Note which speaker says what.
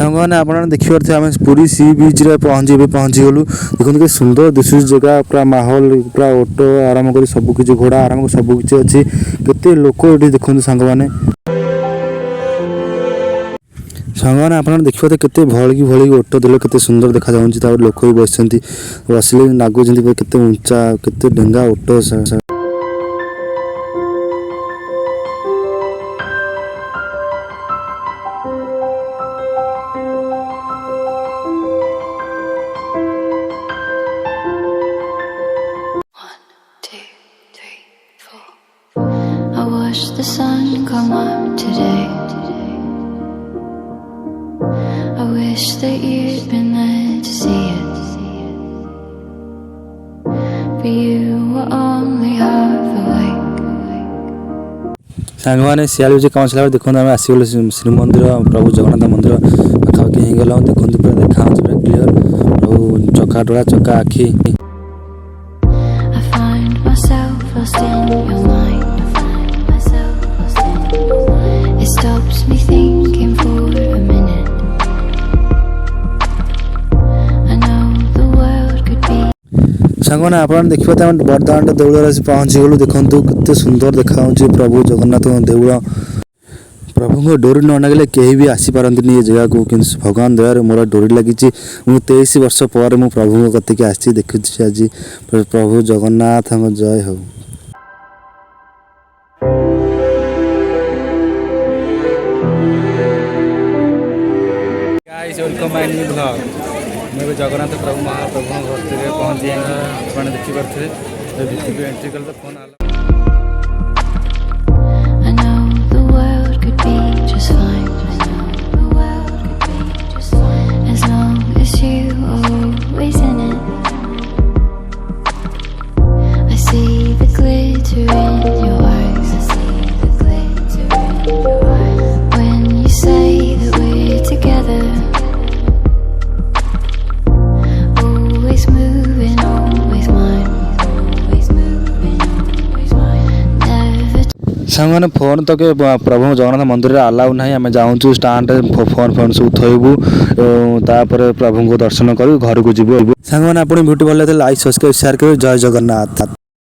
Speaker 1: सामने आप देखिए आम पुरी सी बीच पहुँची गलु देखो कि सुंदर दिशु जगह पूरा माहौल पूरा ऑटो आराम कर सबकि घोड़ा आराम सबकि अच्छी केते लोक ये देखते सांगने सांगने आप देखिए केते भल ऑटो देले केते सुंदर देखा जाऊँगी लोक भी बस बसले लगुच केते उंचा केते डेंगा auto
Speaker 2: The sun come up today. I wish that you'd been there to see it, but you were only half awake.
Speaker 1: सांगने सियाल बजे कौन चला देखो आम आसगल श्री मंदिर प्रभु जगन्नाथ मंदिर पाखापाखि हो गला देखते पूरा देखा पूरा क्लीयर प्रभु चका डोला चका आखि
Speaker 2: I find myself lost in your mind. It stops me thinking for a minute. I know the world could be.
Speaker 1: सांगने आप देखिए बरदाण्ड देउल पहुँची गलु देखु केते सुंदर देखा प्रभु जगन्नाथ देउल प्रभु को डोरी न लगे कहीं भी आसीपारती ये जगह को कि भगवान दया मोर डोरी लगी 23 वर्ष पर मु प्रभु कतिक आसी देखुची आज प्रभु जगन्नाथ जय हो। वेलकम माय न्यू ब्लॉग मैं जगन्नाथ प्रभु महाप्रभु भक्ति में पहुँची आप देखिए एंट्री कर फोन आला
Speaker 2: I know the world could be just fine. I know the world could be just fine as long as you are always in it. I see the glitter in your eyes. I see the glitter in your eyes when you say that we're together.
Speaker 1: सांगने phone तो के प्रभु जगन्नाथ मंदिर allow ना आम जाऊँ stand phone सब थोबू तापर प्रभु को दर्शन कर घर को जीव सांगने आप वीडियो भल लाइक सब्सक्राइब शेयर करें। जय जगन्नाथ।